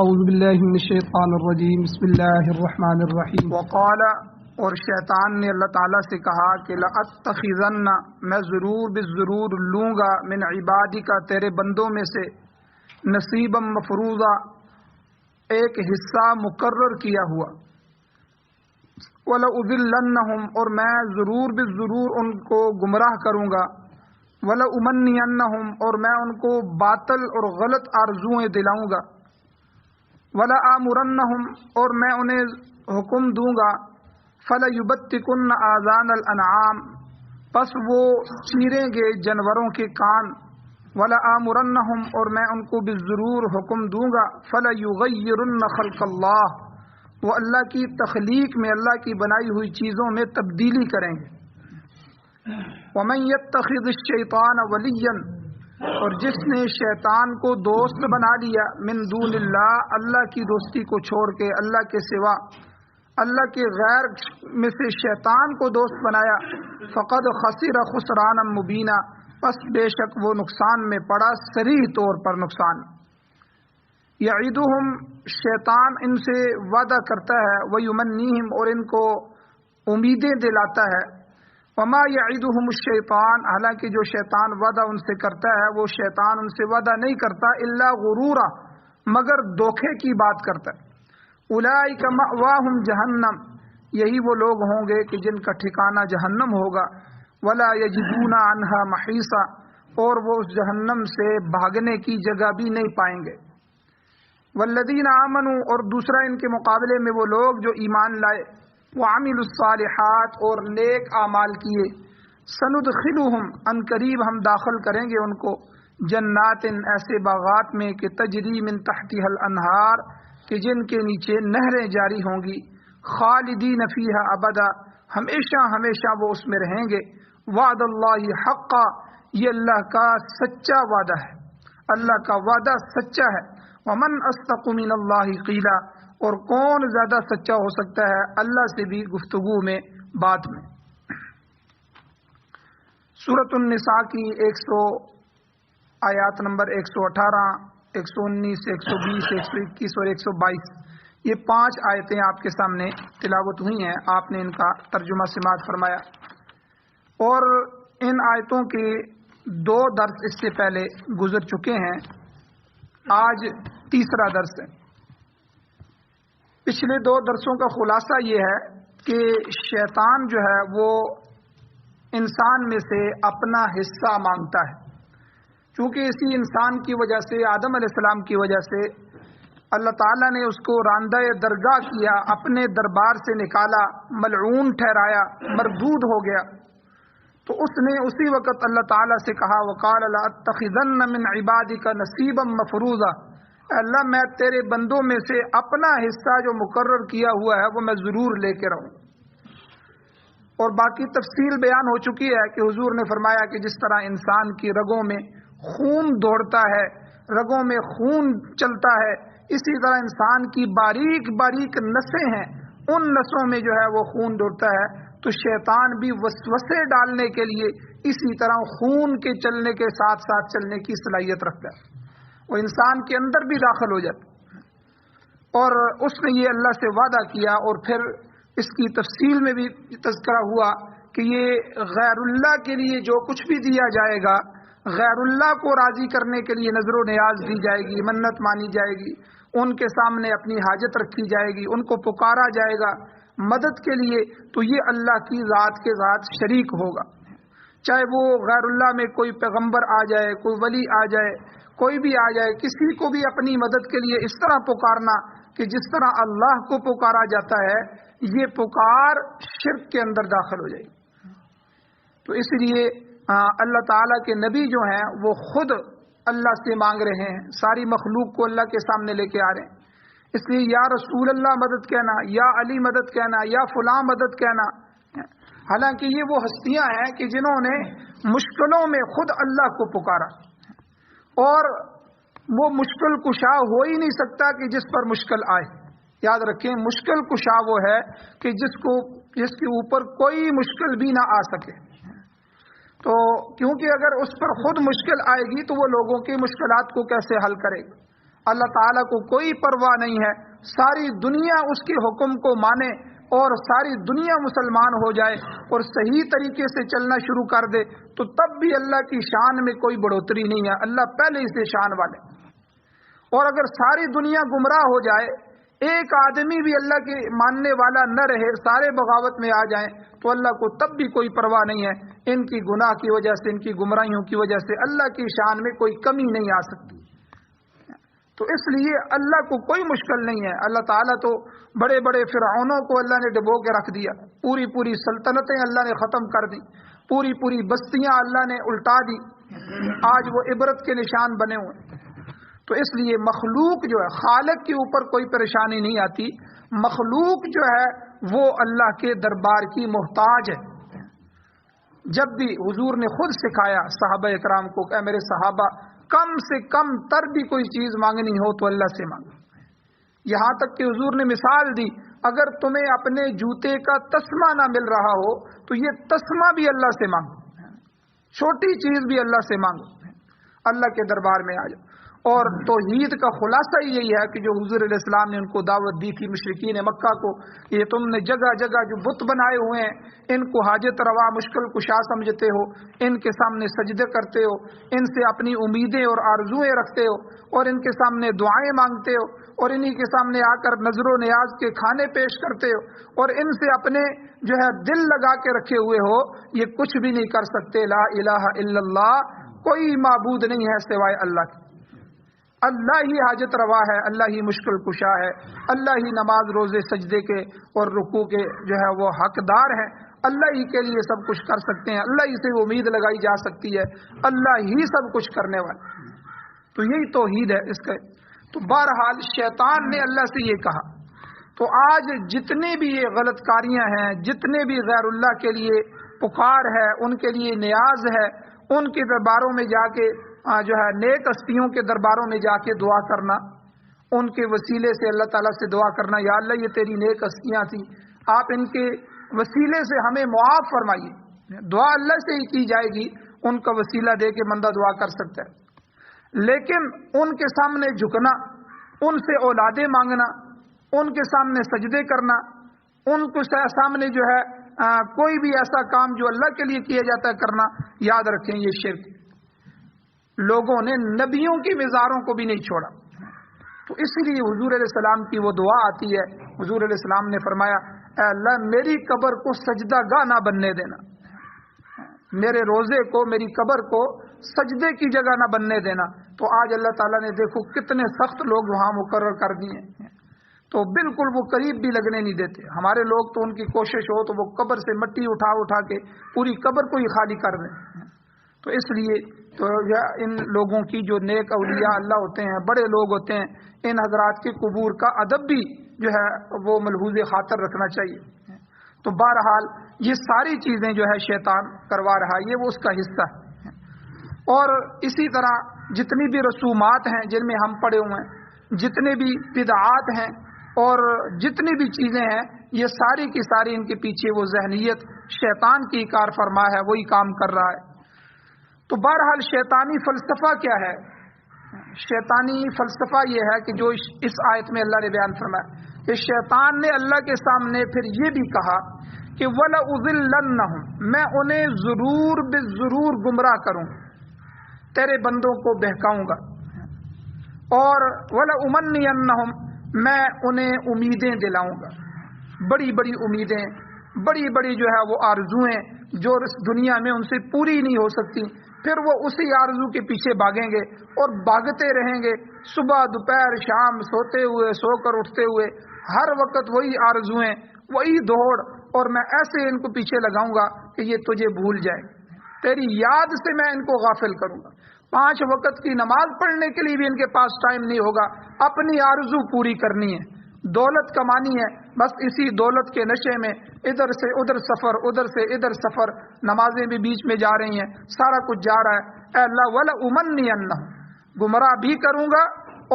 اعوذ باللہ من الشیطان الرجیم بسم اللہ الرحمن الرحیم۔ وقال، اور شیطان نے اللہ تعالیٰ سے کہا کہ لَأَتَّخِذَنَّ، میں ضرور بالضرور لوں گا، من عبادک، تیرے بندوں میں سے، نصیبا مفروضا، ایک حصہ مقرر کیا ہوا، وَلَأُضِلَّنَّهُمْ، اور میں ضرور بالضرور ان کو گمراہ کروں گا، وَلَأُمَنِّيَنَّهُمْ، اور میں ان کو باطل اور غلط آرزوئیں دلاؤں گا، وَلَآمُرَنَّهُمْ، اور میں انہیں حکم دوں گا، فَلَيُبَتِّكُنَّ آذَانَ الْأَنْعَامِ، پس وہ چیریں گے جانوروں کے کان، وَلَآمُرَنَّهُمْ، اور میں ان کو بالضرور حکم دوں گا، فَلَيُغَيِّرُنَّ خَلْقَ اللَّهِ، وہ اللہ کی تخلیق میں، اللہ کی بنائی ہوئی چیزوں میں تبدیلی کریں گے، وَمَن يَتَّخِذِ الشَّيْطَانَ وَلِيًّا، اور جس نے شیطان کو دوست بنا لیا، من دون اللہ، اللہ کی دوستی کو چھوڑ کے، اللہ کے سوا، اللہ کے غیر میں سے شیطان کو دوست بنایا، فقد خسر خسرانا مبینا، پس بے شک وہ نقصان میں پڑا، صریح طور پر نقصان۔ یعیدہم، شیطان ان سے وعدہ کرتا ہے، ویمنیہم، اور ان کو امیدیں دلاتا ہے، وما یعیدہم الشیطان، حالانکہ جو شیطان وعدہ ان سے کرتا ہے، وہ شیطان ان سے وعدہ نہیں کرتا، الا غرورا، مگر دھوکے کی بات کرتا ہے۔ اولئک مأواہم جہنم، یہی وہ لوگ ہوں گے کہ جن کا ٹھکانہ جہنم ہوگا، ولا یجدون عنہا محیصا، اور وہ اس جہنم سے بھاگنے کی جگہ بھی نہیں پائیں گے۔ والذین آمنوا، اور دوسرا ان کے مقابلے میں وہ لوگ جو ایمان لائے، وعملوا الصالحات، اور نیک اعمال کیے، سندخلہم، ان قریب ہم داخل کریں گے ان کو، جنات، ایسے باغات میں کہ تجری من تحتها الانہار، کہ جن کے نیچے نہریں جاری ہوں گی، خالدین فیہا ابدا، ہمیشہ ہمیشہ وہ اس میں رہیں گے، وعد اللہ حقا، یہ اللہ کا سچا وعدہ ہے، اللہ کا وعدہ سچا ہے، ومن اصدق من اللہ قیلا، اور کون زیادہ سچا ہو سکتا ہے اللہ سے بھی گفتگو میں، بات میں۔ سورۃ النساء کی 100 آیات نمبر 118، 119، 120، 121 اور 122، یہ 5 آیتیں آپ کے سامنے تلاوت ہوئی ہیں، آپ نے ان کا ترجمہ سماعت فرمایا، اور ان آیتوں کے 2 درس اس سے پہلے گزر چکے ہیں، آج تیسرا درس ہے۔ پچھلے 2 درسوں کا خلاصہ یہ ہے کہ شیطان جو ہے وہ انسان میں سے اپنا حصہ مانگتا ہے، چونکہ اسی انسان کی وجہ سے، آدم علیہ السلام کی وجہ سے، اللہ تعالیٰ نے اس کو راندہ درگاہ کیا، اپنے دربار سے نکالا، ملعون ٹھہرایا، مردود ہو گیا، تو اس نے اسی وقت اللہ تعالیٰ سے کہا، وَقَالَ لَأَتَّخِذَنَّ مِنْ عِبَادِكَ نَصِيبًا مَفْرُوضًا، اللہ میں تیرے بندوں میں سے اپنا حصہ جو مقرر کیا ہوا ہے وہ میں ضرور لے کے رہوں۔ اور باقی تفصیل بیان ہو چکی ہے کہ حضور نے فرمایا کہ جس طرح انسان کی رگوں میں خون دوڑتا ہے، رگوں میں خون چلتا ہے، اسی طرح انسان کی باریک باریک نسیں ہیں، ان نسوں میں جو ہے وہ خون دوڑتا ہے، تو شیطان بھی وسوسے ڈالنے کے لیے اسی طرح خون کے چلنے کے ساتھ ساتھ چلنے کی صلاحیت رکھتا ہے، وہ انسان کے اندر بھی داخل ہو جاتا ہے۔ اور اس نے یہ اللہ سے وعدہ کیا، اور پھر اس کی تفصیل میں بھی تذکرہ ہوا کہ یہ غیر اللہ کے لیے جو کچھ بھی دیا جائے گا، غیر اللہ کو راضی کرنے کے لیے نظر و نیاز دی جائے گی، منت مانی جائے گی، ان کے سامنے اپنی حاجت رکھی جائے گی، ان کو پکارا جائے گا مدد کے لیے، تو یہ اللہ کی ذات کے ذات شریک ہوگا، چاہے وہ غیر اللہ میں کوئی پیغمبر آ جائے، کوئی ولی آ جائے، کوئی بھی آ جائے، کسی کو بھی اپنی مدد کے لیے اس طرح پکارنا کہ جس طرح اللہ کو پکارا جاتا ہے، یہ پکار شرک کے اندر داخل ہو جائے گی۔ تو اس لیے اللہ تعالیٰ کے نبی جو ہیں وہ خود اللہ سے مانگ رہے ہیں، ساری مخلوق کو اللہ کے سامنے لے کے آ رہے ہیں، اس لیے یا رسول اللہ مدد کہنا، یا علی مدد کہنا، یا فلاں مدد کہنا، حالانکہ یہ وہ ہستیاں ہیں کہ جنہوں نے مشکلوں میں خود اللہ کو پکارا، اور وہ مشکل کشا ہو ہی نہیں سکتا کہ جس پر مشکل آئے۔ یاد رکھیں، مشکل کشا وہ ہے کہ جس کے اوپر کوئی مشکل بھی نہ آ سکے، تو کیونکہ اگر اس پر خود مشکل آئے گی تو وہ لوگوں کی مشکلات کو کیسے حل کرے گا؟ اللہ تعالیٰ کو کوئی پرواہ نہیں ہے، ساری دنیا اس کے حکم کو مانے اور ساری دنیا مسلمان ہو جائے اور صحیح طریقے سے چلنا شروع کر دے تو تب بھی اللہ کی شان میں کوئی بڑھوتری نہیں ہے، اللہ پہلے ہی سے شان والے۔ اور اگر ساری دنیا گمراہ ہو جائے، ایک آدمی بھی اللہ کے ماننے والا نہ رہے، سارے بغاوت میں آ جائیں تو اللہ کو تب بھی کوئی پرواہ نہیں ہے، ان کی گناہ کی وجہ سے، ان کی گمراہیوں کی وجہ سے اللہ کی شان میں کوئی کمی نہیں آ سکتی۔ تو اس لیے اللہ کو کوئی مشکل نہیں ہے۔ اللہ تعالیٰ تو بڑے بڑے فرعونوں کو اللہ نے ڈبو کے رکھ دیا، پوری پوری سلطنتیں اللہ نے ختم کر دی، پوری پوری بستیاں اللہ نے الٹا دی، آج وہ عبرت کے نشان بنے ہوئے۔ تو اس لیے مخلوق جو ہے، خالق کے اوپر کوئی پریشانی نہیں آتی، مخلوق جو ہے وہ اللہ کے دربار کی محتاج ہے۔ جب بھی حضور نے خود سکھایا صحابہ اکرام کو کہ میرے صحابہ کم سے کم تر بھی کوئی چیز مانگنی ہو تو اللہ سے مانگو، یہاں تک کہ حضور نے مثال دی، اگر تمہیں اپنے جوتے کا تسمہ نہ مل رہا ہو تو یہ تسمہ بھی اللہ سے مانگو، چھوٹی چیز بھی اللہ سے مانگو، اللہ کے دربار میں آ جاؤ۔ اور توحید کا خلاصہ یہی ہے کہ جو حضور علیہ السلام نے ان کو دعوت دی تھی مشرکین مکہ کو، یہ تم نے جگہ جگہ جو بت بنائے ہوئے ہیں ان کو حاجت روا مشکل کشا سمجھتے ہو، ان کے سامنے سجدے کرتے ہو، ان سے اپنی امیدیں اور آرزوئیں رکھتے ہو اور ان کے سامنے دعائیں مانگتے ہو اور انہی کے سامنے آ کر نظر و نیاز کے کھانے پیش کرتے ہو اور ان سے اپنے جو ہے دل لگا کے رکھے ہوئے ہو، یہ کچھ بھی نہیں کر سکتے۔ لا الہ الا اللہ، کوئی معبود نہیں ہے سوائے اللہ کے، اللہ ہی حاجت روا ہے، اللہ ہی مشکل کشا ہے، اللہ ہی نماز روزے سجدے کے اور رکوع کے جو ہے وہ حقدار ہے، اللہ ہی کے لیے سب کچھ کر سکتے ہیں، اللہ ہی سے امید لگائی جا سکتی ہے، اللہ ہی سب کچھ کرنے والا۔ تو یہی توحید ہے اس کا۔ تو بہرحال شیطان نے اللہ سے یہ کہا، تو آج جتنی بھی یہ غلط کاریاں ہیں، جتنے بھی غیر اللہ کے لیے پکار ہے، ان کے لیے نیاز ہے، ان کے درباروں میں جا کے جو ہے نیک ہستیوں کے درباروں میں جا کے دعا کرنا، ان کے وسیلے سے اللہ تعالیٰ سے دعا کرنا، یا اللہ یہ تیری نیک ہستیاں تھیں، آپ ان کے وسیلے سے ہمیں معاف فرمائیے۔ دعا اللہ سے ہی کی جائے گی، ان کا وسیلہ دے کے بندہ دعا کر سکتا ہے، لیکن ان کے سامنے جھکنا، ان سے اولادیں مانگنا، ان کے سامنے سجدے کرنا، ان کے سامنے جو ہے کوئی بھی ایسا کام جو اللہ کے لیے کیا جاتا ہے کرنا، یاد رکھیں یہ شرک۔ لوگوں نے نبیوں کی مزاروں کو بھی نہیں چھوڑا۔ تو اسی لیے حضور علیہ السلام کی وہ دعا آتی ہے، حضور علیہ السلام نے فرمایا اے اللہ میری قبر کو سجدہ گاہ نہ بننے دینا، میرے روزے کو، میری قبر کو سجدے کی جگہ نہ بننے دینا۔ تو آج اللہ تعالیٰ نے دیکھو کتنے سخت لوگ وہاں مقرر کر دیے، تو بالکل وہ قریب بھی لگنے نہیں دیتے۔ ہمارے لوگ تو ان کی کوشش ہو تو وہ قبر سے مٹی اٹھا اٹھا کے پوری قبر کو ہی خالی کر دیں۔ تو اس لیے تو ان لوگوں کی جو نیک اولیاء اللہ ہوتے ہیں، بڑے لوگ ہوتے ہیں، ان حضرات کے قبور کا ادب بھی جو ہے وہ ملحوظ خاطر رکھنا چاہیے۔ تو بہرحال یہ ساری چیزیں جو ہے شیطان کروا رہا ہے، یہ وہ اس کا حصہ ہے۔ اور اسی طرح جتنی بھی رسومات ہیں جن میں ہم پڑے ہوئے ہیں، جتنے بھی بدعات ہیں اور جتنی بھی چیزیں ہیں، یہ ساری کی ساری ان کے پیچھے وہ ذہنیت شیطان کی کار فرما ہے، وہی کام کر رہا ہے۔ تو بہرحال شیطانی فلسفہ کیا ہے؟ شیطانی فلسفہ یہ ہے کہ جو اس آیت میں اللہ نے بیان فرمایا کہ شیطان نے اللہ کے سامنے پھر یہ بھی کہا کہ وَلَأُضِلَّنَّهُمْ، میں انہیں ضرور بضرور گمراہ کروں، تیرے بندوں کو بہکاؤں گا، اور وَلَأُمَنِّيَنَّهُمْ، میں انہیں امیدیں دلاؤں گا، بڑی بڑی امیدیں، بڑی بڑی جو ہے وہ آرزویں جو اس دنیا میں ان سے پوری نہیں ہو سکتی، پھر وہ اسی آرزو کے پیچھے بھاگیں گے اور بھاگتے رہیں گے، صبح دوپہر شام، سوتے ہوئے، سو کر اٹھتے ہوئے، ہر وقت وہی آرزویں، وہی دوڑ، اور میں ایسے ان کو پیچھے لگاؤں گا کہ یہ تجھے بھول جائیں، تیری یاد سے میں ان کو غافل کروں گا۔ 5 وقت کی نماز پڑھنے کے لیے بھی ان کے پاس ٹائم نہیں ہوگا، اپنی آرزو پوری کرنی ہے، دولت کمانی ہے، بس اسی دولت کے نشے میں ادھر سے ادھر سفر، ادھر سے ادھر سفر، نمازیں بھی بیچ میں جا رہی ہیں، سارا کچھ جا رہا ہے۔ اے اللہ وَلَأُمَنِّيَنَّهُمْ، گمراہ بھی کروں گا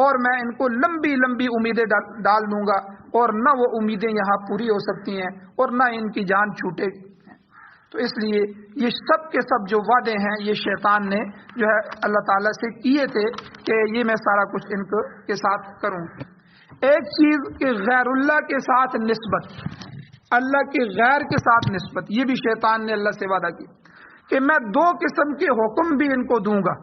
اور میں ان کو لمبی لمبی امیدیں ڈال دوں گا، اور نہ وہ امیدیں یہاں پوری ہو سکتی ہیں اور نہ ان کی جان چھوٹے گی۔ تو اس لیے یہ سب کے سب جو وعدے ہیں یہ شیطان نے جو ہے اللہ تعالیٰ سے کیے تھے کہ یہ میں سارا کچھ ان کے ساتھ کروں. ایک چیز کہ غیر اللہ کے ساتھ نسبت، اللہ کے غیر کے ساتھ نسبت، یہ بھی شیطان نے اللہ سے وعدہ کیا کہ میں 2 قسم کے حکم بھی ان کو دوں گا.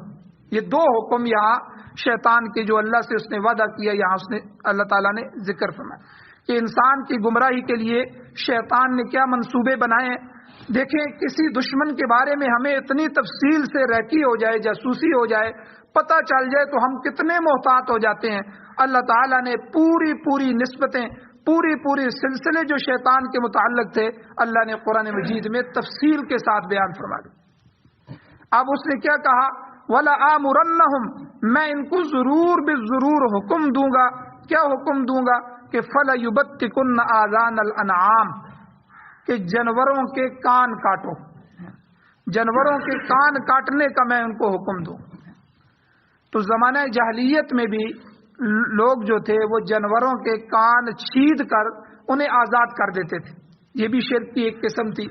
یہ 2 حکم یہاں شیطان کے جو اللہ سے اس نے وعدہ کیا، یہاں اس نے اللہ تعالیٰ نے ذکر فرمایا کہ انسان کی گمراہی کے لیے شیطان نے کیا منصوبے بنائے ہیں. دیکھیں کسی دشمن کے بارے میں ہمیں اتنی تفصیل سے ریکی ہو جائے، جاسوسی ہو جائے، پتہ چل جائے تو ہم کتنے محتاط ہو جاتے ہیں. اللہ تعالیٰ نے پوری نسبتیں، پوری سلسلے جو شیطان کے متعلق تھے اللہ نے قرآن مجید میں تفصیل کے ساتھ بیان فرما دی. اب اس نے کیا کہا؟ وَلَآمُرَنَّهُمْ، میں ان کو ضرور حکم دوں گا. کیا حکم دوں گا؟ کہ فَلَيُبَتِّكُنَّ آذَانَ الْأَنْعَامِ، کہ جانوروں کے کان کاٹو، جانوروں کے کان کاٹنے کا میں ان کو حکم دوں. تو زمانہ جاہلیت میں بھی لوگ جو تھے وہ جانوروں کے کان چھید کر انہیں آزاد کر دیتے تھے. یہ بھی شرک کی ایک قسم تھی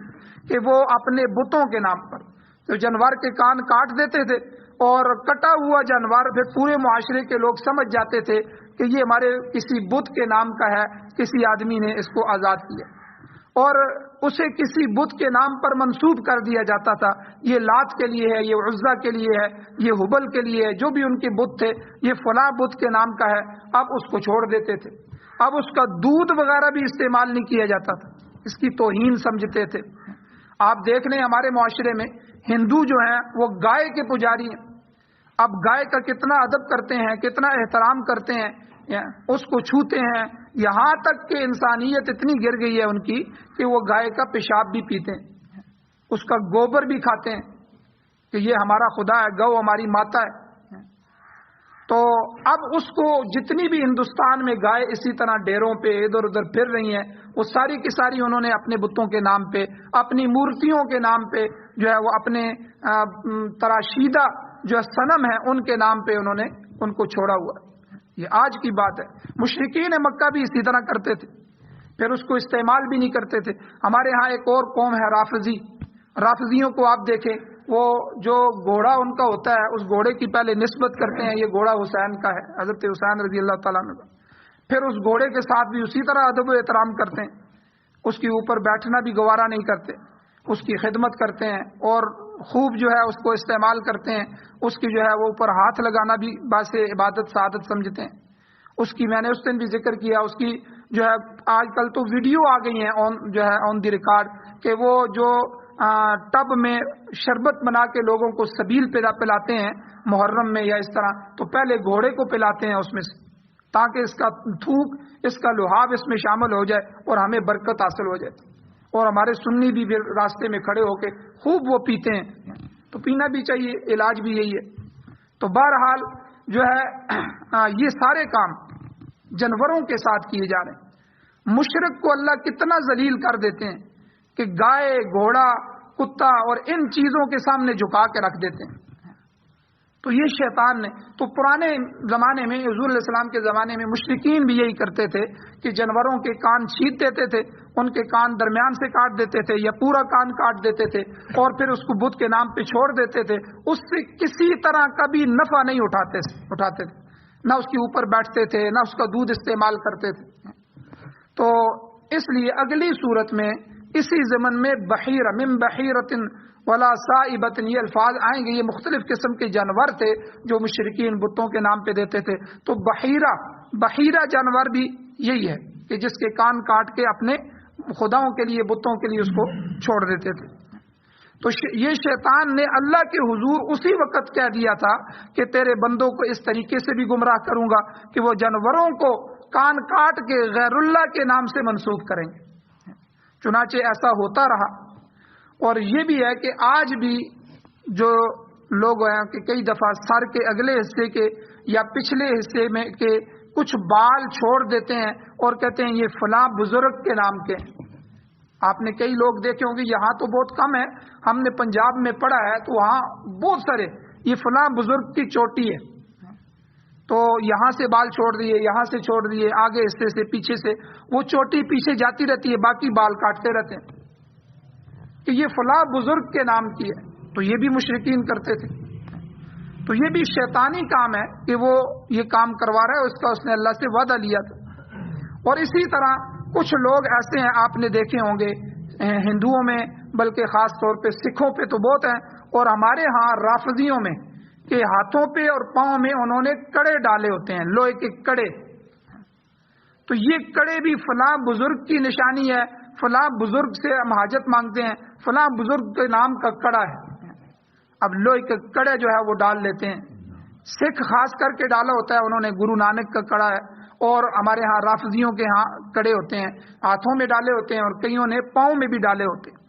کہ وہ اپنے بتوں کے نام پر تو جانور کے کان کاٹ دیتے تھے، اور کٹا ہوا جانور پھر پورے معاشرے کے لوگ سمجھ جاتے تھے کہ یہ ہمارے کسی بت کے نام کا ہے، کسی آدمی نے اس کو آزاد کیا، اور اسے کسی بت کے نام پر منسوب کر دیا جاتا تھا. یہ لات کے لیے ہے، یہ عزا کے لیے ہے، یہ ہبل کے لیے ہے، جو بھی ان کے بت تھے یہ فلاں بت کے نام کا ہے. اب اس کو چھوڑ دیتے تھے. اب اس کا دودھ وغیرہ بھی استعمال نہیں کیا جاتا تھا، اس کی توہین سمجھتے تھے. آپ دیکھ لیں ہمارے معاشرے میں ہندو جو ہیں وہ گائے کے پجاری ہیں. اب گائے کا کتنا ادب کرتے ہیں، کتنا احترام کرتے ہیں، اس کو چھوتے ہیں. یہاں تک کہ انسانیت اتنی گر گئی ہے ان کی کہ وہ گائے کا پیشاب بھی پیتے ہیں، اس کا گوبر بھی کھاتے ہیں کہ یہ ہمارا خدا ہے، گو ہماری ماتا ہے. تو اب اس کو جتنی بھی ہندوستان میں گائے اسی طرح ڈیروں پہ ادھر ادھر پھر رہی ہیں، وہ ساری کی ساری انہوں نے اپنے بتوں کے نام پہ، اپنی مورتیوں کے نام پہ جو ہے وہ اپنے تراشیدہ جو صنم ہے ان کے نام پہ انہوں نے ان کو چھوڑا ہوا. یہ آج کی بات ہے. مشرکین مکہ بھی اسی طرح کرتے تھے، پھر اس کو استعمال بھی نہیں کرتے تھے. ہمارے ہاں ایک اور قوم ہے رافضی. رافضیوں کو آپ دیکھیں، وہ جو گھوڑا ان کا ہوتا ہے اس گھوڑے کی پہلے نسبت کرتے ہیں، یہ گھوڑا حسین کا ہے، حضرت حسین رضی اللہ تعالیٰ عنہ کا. پھر اس گھوڑے کے ساتھ بھی اسی طرح ادب و احترام کرتے ہیں، اس کے اوپر بیٹھنا بھی گوارا نہیں کرتے، اس کی خدمت کرتے ہیں اور خوب جو ہے اس کو استعمال کرتے ہیں. اس کی جو ہے وہ اوپر ہاتھ لگانا بھی باعث عبادت سعادت سمجھتے ہیں. اس کی میں نے اس دن بھی ذکر کیا، اس کی جو ہے آج کل تو ویڈیو آ گئی ہیں آن دی ریکارڈ کہ وہ جو ٹب میں شربت بنا کے لوگوں کو سبیل پلاتے ہیں محرم میں یا اس طرح، تو پہلے گھوڑے کو پلاتے ہیں اس میں سے، تاکہ اس کا تھوک، اس کا لحاف اس میں شامل ہو جائے اور ہمیں برکت حاصل ہو جائے. اور ہمارے سنی بھی راستے میں کھڑے ہو کے خوب وہ پیتے ہیں، تو پینا بھی چاہیے، علاج بھی یہی ہے. تو بہرحال جو ہے یہ سارے کام جانوروں کے ساتھ کیے جا رہے ہیں. مشرک کو اللہ کتنا ذلیل کر دیتے ہیں کہ گائے، گھوڑا، کتا اور ان چیزوں کے سامنے جھکا کے رکھ دیتے ہیں. تو یہ شیطان نے، تو پرانے زمانے میں حضور علیہ السلام کے زمانے میں مشرکین بھی یہی کرتے تھے کہ جانوروں کے کان چھید دیتے تھے، ان کے کان درمیان سے کاٹ دیتے تھے یا پورا کان کاٹ دیتے تھے اور پھر اس کو بت کے نام پہ چھوڑ دیتے تھے. اس سے کسی طرح کا بھی نفع نہیں اٹھاتے تھے، نہ اس کے اوپر بیٹھتے تھے، نہ اس کا دودھ استعمال کرتے تھے. تو اس لیے اگلی صورت میں اسی ضمن میں بحیرہ من بحیرۃ ولا صائبۃ یہ الفاظ آئیں گے. یہ مختلف قسم کے جانور تھے جو مشرکین بتوں کے نام پہ دیتے تھے. تو بحیرہ جانور بھی یہی ہے کہ جس کے کان کاٹ کے اپنے خداؤں کے لیے، بتوں کے لیے اس کو چھوڑ دیتے تھے. تو یہ شیطان نے اللہ کے حضور اسی وقت کہہ دیا تھا کہ تیرے بندوں کو اس طریقے سے بھی گمراہ کروں گا کہ وہ جانوروں کو کان کاٹ کے غیر اللہ کے نام سے منسوب کریں گے. چنانچہ ایسا ہوتا رہا. اور یہ بھی ہے کہ آج بھی جو لوگ ہیں کہ کئی دفعہ سر کے اگلے حصے کے یا پچھلے حصے میں کے کچھ بال چھوڑ دیتے ہیں اور کہتے ہیں یہ فلاں بزرگ کے نام کے ہیں. آپ نے کئی لوگ دیکھے ہوں گے، یہاں تو بہت کم ہے، ہم نے پنجاب میں پڑھا ہے تو وہاں بہت سارے یہ فلاں بزرگ کی چوٹی ہے، تو یہاں سے بال چھوڑ دیے، یہاں سے چھوڑ دیے، آگے حصے سے، پیچھے سے، وہ چوٹی پیچھے جاتی رہتی ہے، باقی بال کاٹتے رہتے ہیں. کہ یہ فلاں بزرگ کے نام کی ہے، تو یہ بھی مشرکین کرتے تھے. تو یہ بھی شیطانی کام ہے کہ وہ یہ کام کروا رہا ہے، اس کا اس نے اللہ سے وعدہ لیا تھا. اور اسی طرح کچھ لوگ ایسے ہیں، آپ نے دیکھے ہوں گے ہندوؤں میں، بلکہ خاص طور پہ سکھوں پہ تو بہت ہیں، اور ہمارے ہاں رافضیوں میں، کہ ہاتھوں پہ اور پاؤں میں انہوں نے کڑے ڈالے ہوتے ہیں، لوہے کے کڑے. تو یہ کڑے بھی فلاں بزرگ کی نشانی ہے، فلاں بزرگ سے ہم حاجت مانگتے ہیں، فلاں بزرگ کے نام کا کڑا ہے. اب لوہے کے کڑے جو ہے وہ ڈال لیتے ہیں. سکھ خاص کر کے ڈالا ہوتا ہے انہوں نے، گرو نانک کا کڑا ہے. اور ہمارے ہاں رافضیوں کے ہاں کڑے ہوتے ہیں، ہاتھوں میں ڈالے ہوتے ہیں، اور کئیوں نے پاؤں میں بھی ڈالے ہوتے ہیں.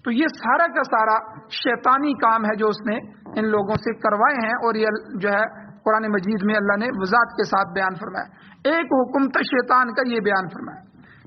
تو یہ سارا کا سارا شیطانی کام ہے جو اس نے ان لوگوں سے کروائے ہیں، اور یہ جو ہے قرآن مجید میں اللہ نے وضاحت کے ساتھ بیان فرمایا. ایک حکم تھا شیطان کا، یہ بیان فرمایا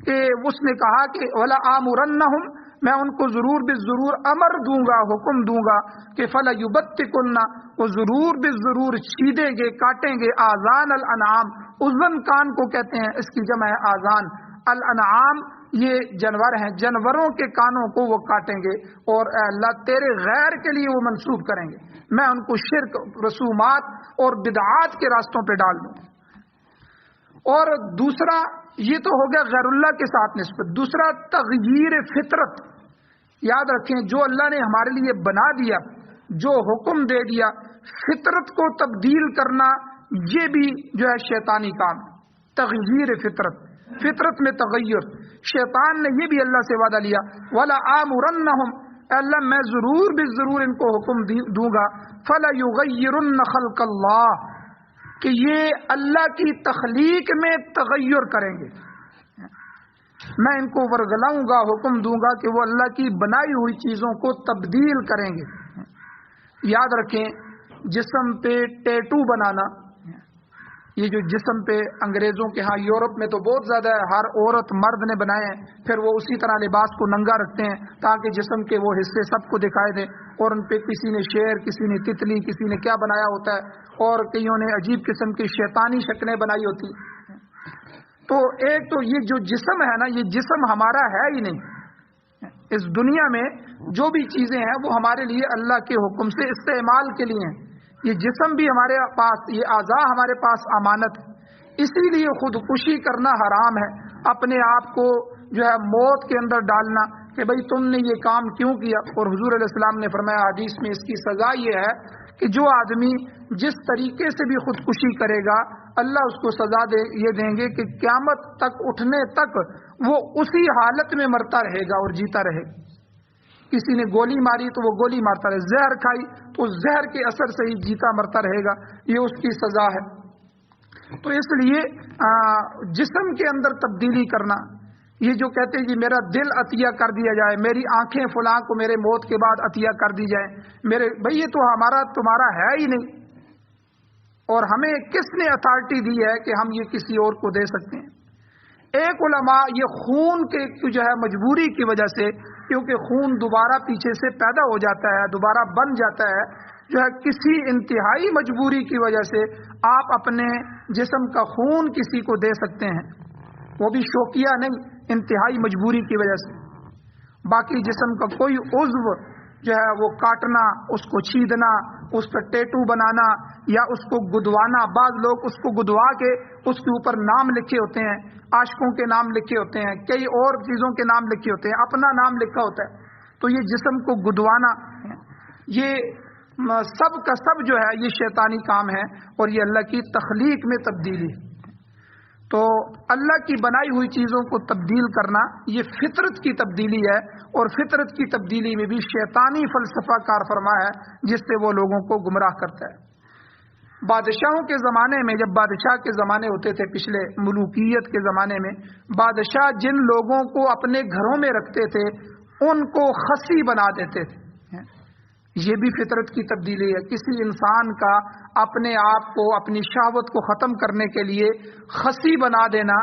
کہ اس نے کہا کہ وَلَا آمُرَنَّهُمْ، میں ان کو ضرور بالضرور امر دوں گا، حکم دوں گا کہ فَلَيُبَتِّكُنَّ، وہ ضرور بالضرور چھیدیں گے، کاٹیں گے، آذان الانعام، اذن کان کو کہتے ہیں، اس کی جمع ہے آذان. الانعام یہ جانور ہیں، جانوروں کے کانوں کو وہ کاٹیں گے، اور اے اللہ تیرے غیر کے لیے وہ منسوب کریں گے. میں ان کو شرک، رسومات اور بدعات کے راستوں پہ ڈال دوں. اور دوسرا یہ تو ہو گیا غیر اللہ کے ساتھ نسبت. دوسرا تغییر فطرت. یاد رکھیں جو اللہ نے ہمارے لیے بنا دیا، جو حکم دے دیا، فطرت کو تبدیل کرنا، یہ بھی جو ہے شیطانی کام. تغییر فطرت، فطرت میں تغیر. شیطان نے یہ بھی اللہ سے وعدہ لیا، وَلَا آمُرَنَّهُمْ، اللہ میں ضرور بالضرور ان کو حکم دوں گا، فَلَيُغَيِّرُنَّ خَلْقَ اللَّهِ، کہ یہ اللہ کی تخلیق میں تغیر کریں گے. میں ان کو ورگلاؤں گا، حکم دوں گا کہ وہ اللہ کی بنائی ہوئی چیزوں کو تبدیل کریں گے. یاد رکھیں جسم پہ ٹیٹو بنانا، یہ جو جسم پہ انگریزوں کے ہاں یورپ میں تو بہت زیادہ ہے، ہر عورت مرد نے بنائے ہیں، پھر وہ اسی طرح لباس کو ننگا رکھتے ہیں تاکہ جسم کے وہ حصے سب کو دکھائے دیں، اور ان پہ کسی نے شیر، کسی نے تتلی، کسی نے کیا بنایا ہوتا ہے، اور کئیوں نے عجیب قسم کی شیطانی شکلیں بنائی ہوتی. تو ایک تو یہ جو جسم ہے نا، یہ جسم ہمارا ہے ہی نہیں. اس دنیا میں جو بھی چیزیں ہیں وہ ہمارے لیے اللہ کے حکم سے استعمال کے لیے ہیں. یہ جسم بھی ہمارے پاس، یہ اعضاء ہمارے پاس امانت ہے. اسی لیے خودکشی کرنا حرام ہے، اپنے آپ کو جو ہے موت کے اندر ڈالنا کہ بھئی تم نے یہ کام کیوں کیا. اور حضور علیہ السلام نے فرمایا حدیث میں، اس کی سزا یہ ہے کہ جو آدمی جس طریقے سے بھی خودکشی کرے گا، اللہ اس کو سزا یہ دیں گے کہ قیامت تک اٹھنے تک وہ اسی حالت میں مرتا رہے گا اور جیتا رہے گا. کسی نے گولی ماری تو وہ گولی مارتا رہے، زہر کھائی تو زہر کے اثر سے ہی جیتا مرتا رہے گا. یہ اس کی سزا ہے. تو اس لیے جسم کے اندر تبدیلی کرنا، یہ جو کہتے ہیں کہ میرا دل عطیہ کر دیا جائے، میری آنکھیں فلاں کو میرے موت کے بعد عطیہ کر دی جائیں، بھئی یہ تو ہمارا تمہارا ہے ہی نہیں. اور ہمیں کس نے اتھارٹی دی ہے کہ ہم یہ کسی اور کو دے سکتے ہیں؟ ایک علماء یہ خون کے جو ہے مجبوری کی وجہ سے، کیونکہ خون دوبارہ پیچھے سے پیدا ہو جاتا ہے، دوبارہ بن جاتا ہے، جو ہے کسی انتہائی مجبوری کی وجہ سے آپ اپنے جسم کا خون کسی کو دے سکتے ہیں، وہ بھی شوقیہ نہیں، انتہائی مجبوری کی وجہ سے. باقی جسم کا کوئی عضو جو ہے وہ کاٹنا، اس کو چھیدنا، اس کا ٹیٹو بنانا یا اس کو گدوانا. بعض لوگ اس کو گدوا کے اس کے اوپر نام لکھے ہوتے ہیں، عاشقوں کے نام لکھے ہوتے ہیں، کئی اور چیزوں کے نام لکھے ہوتے ہیں، اپنا نام لکھا ہوتا ہے. تو یہ جسم کو گدوانا، یہ سب کا سب جو ہے یہ شیطانی کام ہے، اور یہ اللہ کی تخلیق میں تبدیلی. تو اللہ کی بنائی ہوئی چیزوں کو تبدیل کرنا یہ فطرت کی تبدیلی ہے، اور فطرت کی تبدیلی میں بھی شیطانی فلسفہ کار فرما ہے جس سے وہ لوگوں کو گمراہ کرتا ہے. بادشاہوں کے زمانے میں، جب بادشاہ کے زمانے ہوتے تھے پچھلے ملوکیت کے زمانے میں، بادشاہ جن لوگوں کو اپنے گھروں میں رکھتے تھے ان کو خصی بنا دیتے تھے. یہ بھی فطرت کی تبدیلی ہے. کسی انسان کا اپنے آپ کو، اپنی شہوت کو ختم کرنے کے لیے خصی بنا دینا،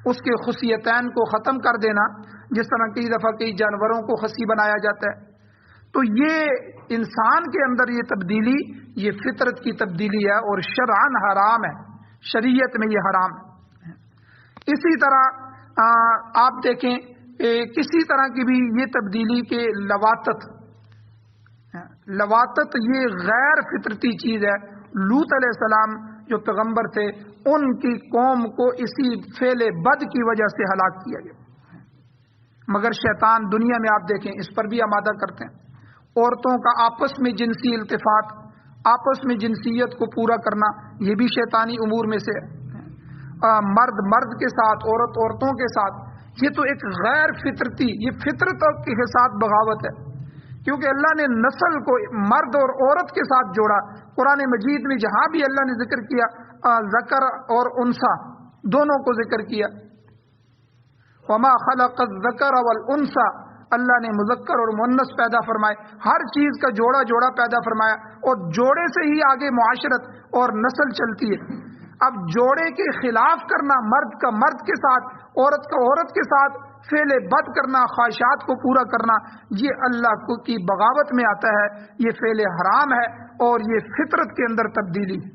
اس کے خصیتین کو ختم کر دینا، جس طرح کئی دفعہ کئی جانوروں کو خصی بنایا جاتا ہے. تو یہ انسان کے اندر یہ تبدیلی، یہ فطرت کی تبدیلی ہے، اور شرعاً حرام ہے، شریعت میں یہ حرام ہے. اسی طرح آپ دیکھیں کسی طرح کی بھی یہ تبدیلی کے لواتت یہ غیر فطرتی چیز ہے. لوط علیہ السلام جو پیغمبر تھے ان کی قوم کو اسی فعل بد کی وجہ سے ہلاک کیا گیا. مگر شیطان دنیا میں آپ دیکھیں اس پر بھی آمادہ کرتے ہیں. عورتوں کا آپس میں جنسی التفات، آپس میں جنسیت کو پورا کرنا، یہ بھی شیطانی امور میں سے ہے. مرد مرد کے ساتھ، عورت عورتوں کے ساتھ، یہ تو ایک غیر فطرتی، یہ فطرت کے ساتھ بغاوت ہے. کیونکہ اللہ نے نسل کو مرد اور عورت کے ساتھ جوڑا. قرآن مجید میں جہاں بھی اللہ نے ذکر کیا ذکر اور انثى دونوں کو ذکر کیا. وما خلق الذکر والانثى، اللہ نے مذکر اور مؤنث پیدا فرمائے، ہر چیز کا جوڑا جوڑا پیدا فرمایا، اور جوڑے سے ہی آگے معاشرت اور نسل چلتی ہے. اب جوڑے کے خلاف کرنا، مرد کا مرد کے ساتھ، عورت کا عورت کے ساتھ فعل بد کرنا، خواہشات کو پورا کرنا، یہ اللہ کی بغاوت میں آتا ہے. یہ فعل حرام ہے اور یہ فطرت کے اندر تبدیلی ہے.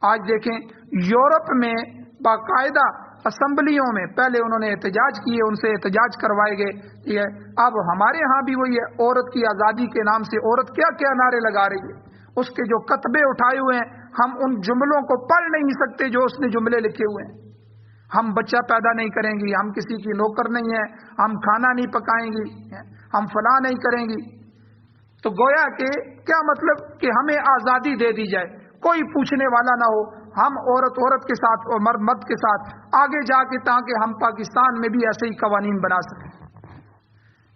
آج دیکھیں یورپ میں باقاعدہ اسمبلیوں میں پہلے انہوں نے احتجاج کیے، ان سے احتجاج کروائے گئے. اب ہمارے ہاں بھی وہی ہے، عورت کی آزادی کے نام سے عورت کیا کیا نعرے لگا رہی ہے. اس کے جو کتبے اٹھائے ہوئے ہیں، ہم ان جملوں کو پڑھ نہیں سکتے جو اس نے جملے لکھے ہوئے ہیں. ہم بچہ پیدا نہیں کریں گی، ہم کسی کی نوکر نہیں ہیں، ہم کھانا نہیں پکائیں گی، ہم فلاں نہیں کریں گی. تو گویا کہ کیا مطلب کہ ہمیں آزادی دے دی جائے، کوئی پوچھنے والا نہ ہو، ہم عورت عورت کے ساتھ اور مرد مرد کے ساتھ آگے جا کے، تاکہ ہم پاکستان میں بھی ایسے ہی قوانین بنا سکیں.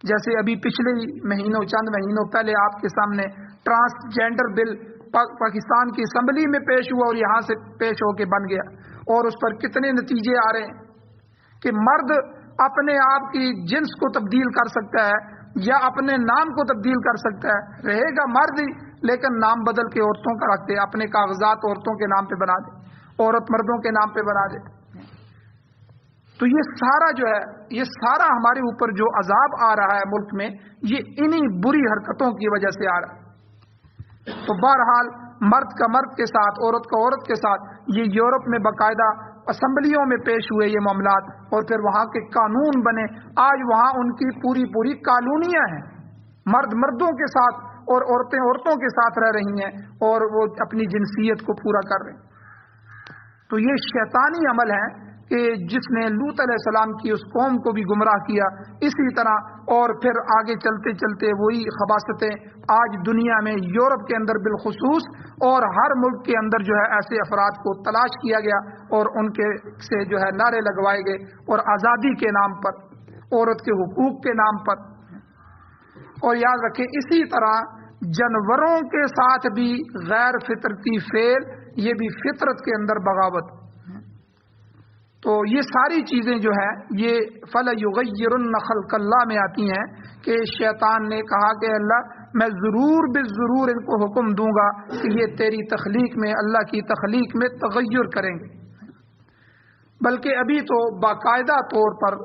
جیسے ابھی پچھلے چند مہینوں پہلے آپ کے سامنے ٹرانسجینڈر بل پاکستان کی اسمبلی میں پیش ہوا اور یہاں سے پیش ہو کے بن گیا، اور اس پر کتنے نتیجے آ رہے ہیں کہ مرد اپنے آپ کی جنس کو تبدیل کر سکتا ہے یا اپنے نام کو تبدیل کر سکتا ہے، رہے گا مرد ہی لیکن نام بدل کے عورتوں کا رکھ دے، اپنے کاغذات عورتوں کے نام پہ بنا دے، عورت مردوں کے نام پہ بنا دے. تو یہ سارا جو ہے، یہ سارا ہمارے اوپر جو عذاب آ رہا ہے ملک میں، یہ انہی بری حرکتوں کی وجہ سے آ رہا ہے. تو بہرحال مرد کا مرد کے ساتھ، عورت کا عورت کے ساتھ، یہ یورپ میں باقاعدہ اسمبلیوں میں پیش ہوئے یہ معاملات، اور پھر وہاں کے قانون بنے. آج وہاں ان کی پوری کالونیاں ہیں، مرد مردوں کے ساتھ اور عورتیں عورتوں کے ساتھ رہ رہی ہیں، اور وہ اپنی جنسیت کو پورا کر رہے ہیں. تو یہ شیطانی عمل ہے کہ جس نے لوط علیہ السلام کی اس قوم کو بھی گمراہ کیا. اسی طرح اور پھر آگے چلتے چلتے وہی خباثتیں آج دنیا میں، یورپ کے اندر بالخصوص اور ہر ملک کے اندر جو ہے ایسے افراد کو تلاش کیا گیا اور ان کے سے جو ہے نعرے لگوائے گئے، اور آزادی کے نام پر، عورت کے حقوق کے نام پر. اور یاد رکھیں اسی طرح جانوروں کے ساتھ بھی غیر فطرتی فعل، یہ بھی فطرت کے اندر بغاوت. تو یہ ساری چیزیں جو ہیں یہ فَلَيُغَيِّرُنَّ خَلْقَ اللَّهِ میں آتی ہیں کہ شیطان نے کہا کہ اللہ میں ضرور بالضرور ان کو حکم دوں گا کہ یہ تیری تخلیق میں، اللہ کی تخلیق میں تغیر کریں گے. بلکہ ابھی تو باقاعدہ طور پر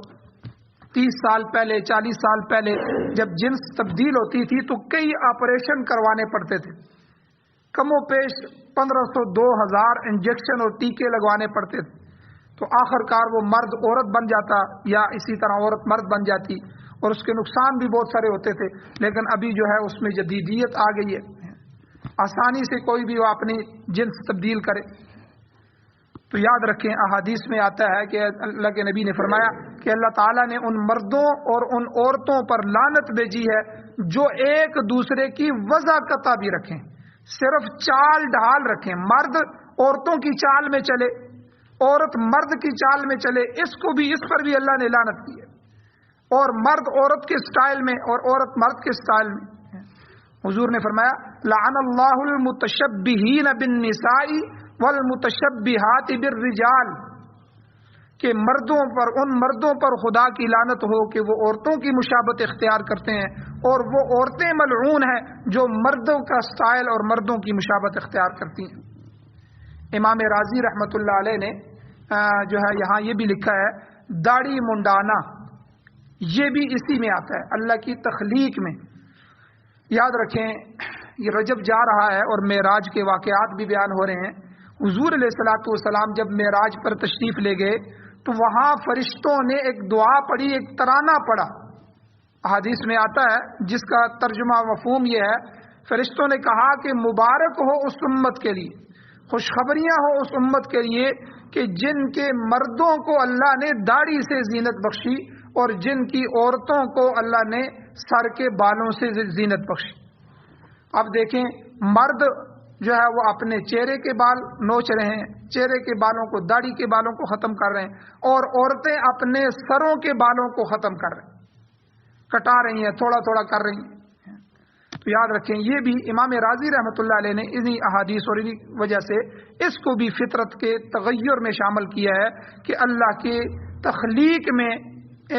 30 سال پہلے، 40 سال پہلے جب جنس تبدیل ہوتی تھی تو کئی آپریشن کروانے پڑتے تھے، کم و پیش 1500 2000 انجیکشن اور ٹیکے لگوانے پڑتے تھے. تو آخر کار وہ مرد عورت بن جاتا یا اسی طرح عورت مرد بن جاتی، اور اس کے نقصان بھی بہت سارے ہوتے تھے. لیکن ابھی جو ہے اس میں جدیدیت آ گئی ہے، آسانی سے کوئی بھی وہ اپنی جنس تبدیل کرے. تو یاد رکھیں احادیث میں آتا ہے کہ اللہ کے نبی نے فرمایا کہ اللہ تعالیٰ نے ان مردوں اور ان عورتوں پر لعنت بھیجی ہے جو ایک دوسرے کی وضاقتہ بھی رکھیں، صرف چال ڈھال رکھیں. مرد عورتوں کی چال میں چلے، عورت مرد کی چال میں چلے، اس پر بھی اللہ نے لعنت کی ہے. اور مرد عورت کے سٹائل میں اور عورت مرد کے سٹائل میں. حضور نے فرمایا لعن اللہ المتشبہین بالنساء والمتشبہات بالرجال، کہ ان مردوں پر خدا کی لعنت ہو کہ وہ عورتوں کی مشابہت اختیار کرتے ہیں، اور وہ عورتیں ملعون ہیں جو مردوں کا سٹائل اور مردوں کی مشابہت اختیار کرتی ہیں. امام رازی رحمۃ اللہ علیہ نے جو ہے یہاں یہ بھی لکھا ہے داڑھی منڈانا، یہ بھی اسی میں آتا ہے اللہ کی تخلیق میں. یاد رکھیں یہ رجب جا رہا ہے اور معراج کے واقعات بھی بیان ہو رہے ہیں. حضور علیہ الصلوۃ والسلام جب معراج پر تشریف لے گئے تو وہاں فرشتوں نے ایک دعا پڑھی، ایک ترانہ پڑھا. حدیث میں آتا ہے جس کا ترجمہ مفہوم یہ ہے، فرشتوں نے کہا کہ مبارک ہو اس امت کے لیے، خوشخبریاں ہو اس امت کے لیے کہ جن کے مردوں کو اللہ نے داڑھی سے زینت بخشی اور جن کی عورتوں کو اللہ نے سر کے بالوں سے زینت بخشی. اب دیکھیں، مرد جو ہے وہ اپنے چہرے کے بال نوچ رہے ہیں، چہرے کے بالوں کو، داڑھی کے بالوں کو ختم کر رہے ہیں، اور عورتیں اپنے سروں کے بالوں کو ختم کر رہے ہیں، کٹا رہی ہیں، تھوڑا تھوڑا کر رہی ہیں. تو یاد رکھیں، یہ بھی امام رازی رحمۃ اللہ علیہ نے انہی احادیث اور انہی وجہ سے اس کو بھی فطرت کے تغیر میں شامل کیا ہے کہ اللہ کے تخلیق میں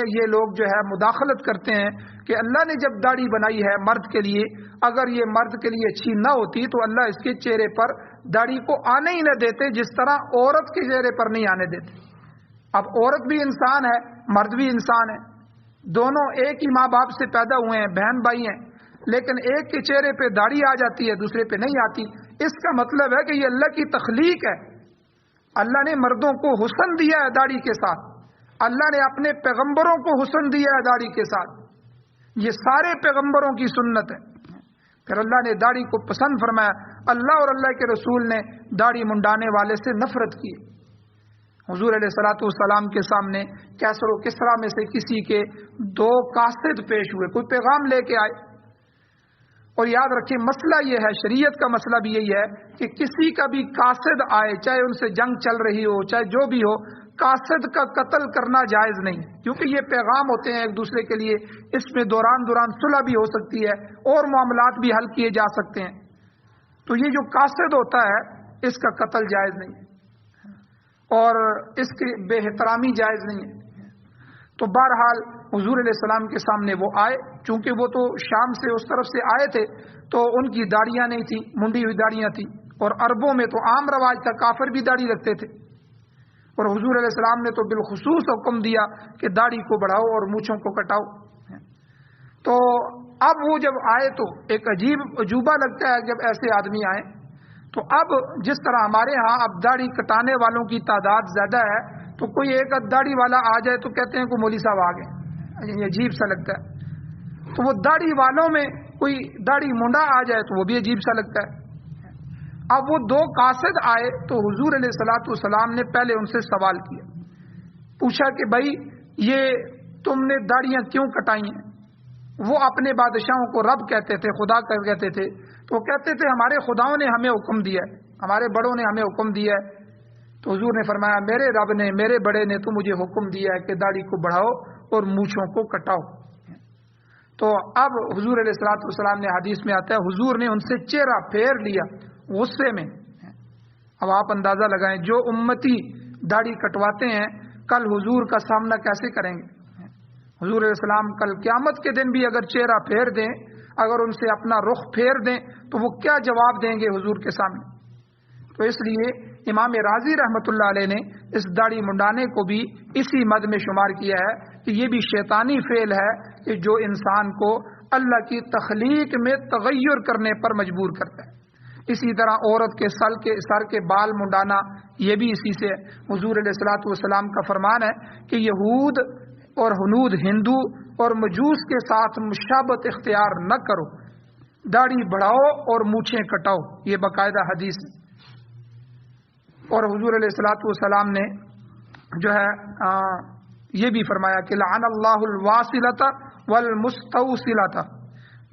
یہ لوگ جو ہے مداخلت کرتے ہیں کہ اللہ نے جب داڑھی بنائی ہے مرد کے لیے، اگر یہ مرد کے لیے اچھی نہ ہوتی تو اللہ اس کے چہرے پر داڑھی کو آنے ہی نہ دیتے، جس طرح عورت کے چہرے پر نہیں آنے دیتے. اب عورت بھی انسان ہے، مرد بھی انسان ہے، دونوں ایک ہی ماں باپ سے پیدا ہوئے ہیں، بہن بھائی ہیں، لیکن ایک کے چہرے پہ داڑھی آ جاتی ہے، دوسرے پہ نہیں آتی. اس کا مطلب ہے کہ یہ اللہ کی تخلیق ہے. اللہ نے مردوں کو حسن دیا ہے داڑھی کے ساتھ، اللہ نے اپنے پیغمبروں کو حسن دیا ہے داڑھی کے ساتھ. یہ سارے پیغمبروں کی سنت ہے. پھر اللہ نے داڑھی کو پسند فرمایا. اللہ اور اللہ کے رسول نے داڑھی منڈانے والے سے نفرت کی. حضور علیہ الصلوۃ والسلام کے سامنے کیسر و کسریٰ میں سے کسی کے 2 قاصد پیش ہوئے، کوئی پیغام لے کے آئے. اور یاد رکھیں، مسئلہ یہ ہے، شریعت کا مسئلہ بھی یہی ہے کہ کسی کا بھی قاصد آئے، چاہے ان سے جنگ چل رہی ہو، چاہے جو بھی ہو، قاصد کا قتل کرنا جائز نہیں، کیونکہ یہ پیغام ہوتے ہیں ایک دوسرے کے لیے. اس میں دوران صلح بھی ہو سکتی ہے اور معاملات بھی حل کیے جا سکتے ہیں. تو یہ جو قاصد ہوتا ہے اس کا قتل جائز نہیں ہے اور اس کی بے احترامی جائز نہیں ہے. تو بہرحال حضور علیہ السلام کے سامنے وہ آئے، چونکہ وہ تو شام سے اس طرف سے آئے تھے تو ان کی داڑیاں نہیں تھیں، منڈی ہوئی داڑیاں تھیں، اور عربوں میں تو عام رواج تھا، کافر بھی داڑھی رکھتے تھے. اور حضور علیہ السلام نے تو بالخصوص حکم دیا کہ داڑھی کو بڑھاؤ اور مونچھوں کو کٹاؤ. تو اب وہ جب آئے تو ایک عجوبہ لگتا ہے جب ایسے آدمی آئے. تو اب جس طرح ہمارے ہاں اب داڑھی کٹانے والوں کی تعداد زیادہ ہے، تو کوئی ایک داڑھی والا آ جائے تو کہتے ہیں کہ مولوی صاحب آ گئے، یہ عجیب سا لگتا ہے. تو وہ داڑھی والوں میں کوئی داڑھی منڈا آ جائے تو وہ بھی عجیب سا لگتا ہے. اب وہ 2 قاصد آئے تو حضور علیہ الصلوۃ والسلام نے پہلے ان سے سوال کیا، پوچھا کہ بھائی یہ تم نے داڑیاں کیوں کٹائی ہیں؟ وہ اپنے بادشاہوں کو رب کہتے تھے، خدا کہتے تھے. تو وہ کہتے تھے ہمارے خداؤں نے ہمیں حکم دیا ہے، ہمارے بڑوں نے ہمیں حکم دیا ہے. تو حضور نے فرمایا میرے رب نے، میرے بڑے نے تو مجھے حکم دیا ہے کہ داڑھی کو بڑھاؤ اور مونچھوں کو کٹاؤ. تو اب حضور علیہ الصلوۃ والسلام نے، حدیث میں آتا ہے، حضور نے ان سے چہرہ پھیر لیا غصے میں. اب آپ اندازہ لگائیں جو امتی داڑھی کٹواتے ہیں کل حضور کا سامنا کیسے کریں گے. حضور علیہ السلام کل قیامت کے دن بھی اگر چہرہ پھیر دیں، اگر ان سے اپنا رخ پھیر دیں تو وہ کیا جواب دیں گے حضور کے سامنے. تو اس لیے امام رازی رحمۃ اللہ علیہ نے اس داڑھی منڈانے کو بھی اسی مد میں شمار کیا ہے کہ یہ بھی شیطانی فعل ہے کہ جو انسان کو اللہ کی تخلیق میں تغیر کرنے پر مجبور کرتا ہے. اسی طرح عورت کے سر کے بال منڈانا یہ بھی اسی سے. حضور علیہ الصلوۃ والسلام کا فرمان ہے کہ یہود اور ہنود، ہندو اور مجوس کے ساتھ مشابہت اختیار نہ کرو، داڑھی بڑھاؤ اور مونچھیں کٹاؤ، یہ باقاعدہ حدیث ہے. اور حضور علیہ الصلوۃ والسلام نے جو ہے یہ بھی فرمایا کہ لعن اللہ الواصلۃ والمستوصلۃ،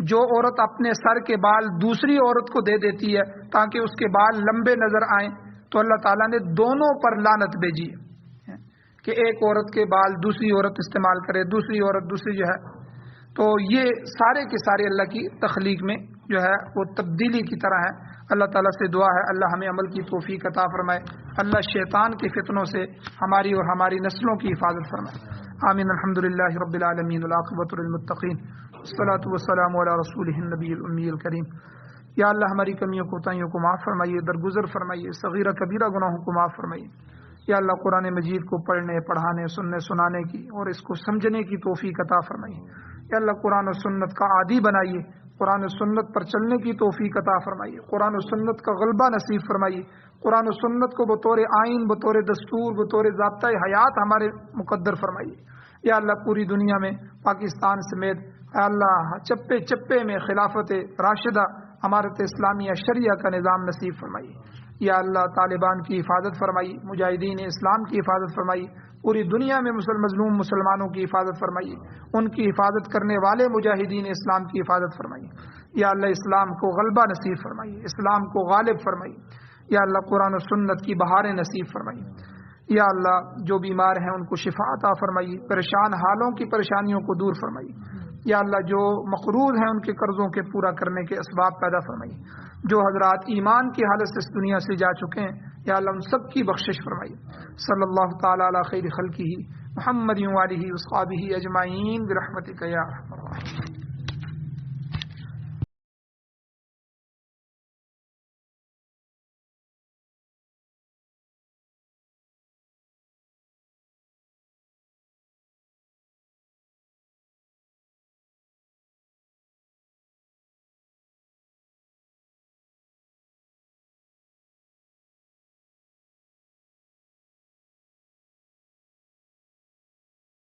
جو عورت اپنے سر کے بال دوسری عورت کو دے دیتی ہے تاکہ اس کے بال لمبے نظر آئیں، تو اللہ تعالیٰ نے دونوں پر لعنت بھیجی ہے کہ ایک عورت کے بال دوسری عورت استعمال کرے، دوسری عورت دوسری جو ہے. تو یہ سارے کے سارے اللہ کی تخلیق میں جو ہے وہ تبدیلی کی طرح ہے. اللہ تعالیٰ سے دعا ہے اللہ ہمیں عمل کی توفیق عطا فرمائے، اللہ شیطان کے فتنوں سے ہماری اور ہماری نسلوں کی حفاظت فرمائے. آمین. الحمدللہ رب العالمین والعاقبۃ للمتقین والصلاۃ والسلام علی رسولہ النبی الامی الکریم. یا اللہ ہماری کمیوں کوتاہیوں کو معاف فرمائیے، درگزر فرمائیے، صغیرہ کبیرہ گناہوں کو معاف فرمائیے. یا اللہ قرآن مجید کو پڑھنے، پڑھانے، سننے، سنانے کی اور اس کو سمجھنے کی توفیق عطا فرمائیے. یا اللہ قرآن و سنت کا عادی بنائیے، قرآن و سنت پر چلنے کی توفیق عطا فرمائیے، قرآن و سنت کا غلبہ نصیب فرمائیے، قرآن و سنت کو بطور آئین، بطور دستور، بطور ضابطۂ حیات ہمارے مقدر فرمائیے۔ یا اللہ پوری دنیا میں پاکستان سمیت اے اللہ چپے چپے میں خلافت راشدہ، امارت اسلامیہ شریعہ کا نظام نصیب فرمائیے۔ یا اللہ طالبان کی حفاظت فرمائیے، مجاہدین اسلام کی حفاظت فرمائیے، پوری دنیا میں مظلوم مسلمانوں کی حفاظت فرمائیے، ان کی حفاظت کرنے والے مجاہدین اسلام کی حفاظت فرمائیے۔ یا اللہ اسلام کو غلبہ نصیب فرمائیے، اسلام کو غالب فرمائیے۔ یا اللہ قرآن و سنت کی بہاریں نصیب فرمائیے۔ یا اللہ جو بیمار ہیں ان کو شفا عطا فرمائیے، پریشان حالوں کی پریشانیوں کو دور فرمائیے۔ یا اللہ جو مقروض ہیں ان کے قرضوں کے پورا کرنے کے اسباب پیدا فرمائیے۔ جو حضرات ایمان کی حالت سے اس دنیا سے جا چکے ہیں یا اللہ ان سب کی بخشش فرمائیے۔ صلی اللہ تعالی علی خیر خلقہ محمد و آلہ و اصحابہ اجمعین برحمتک یا ارحم الراحمین۔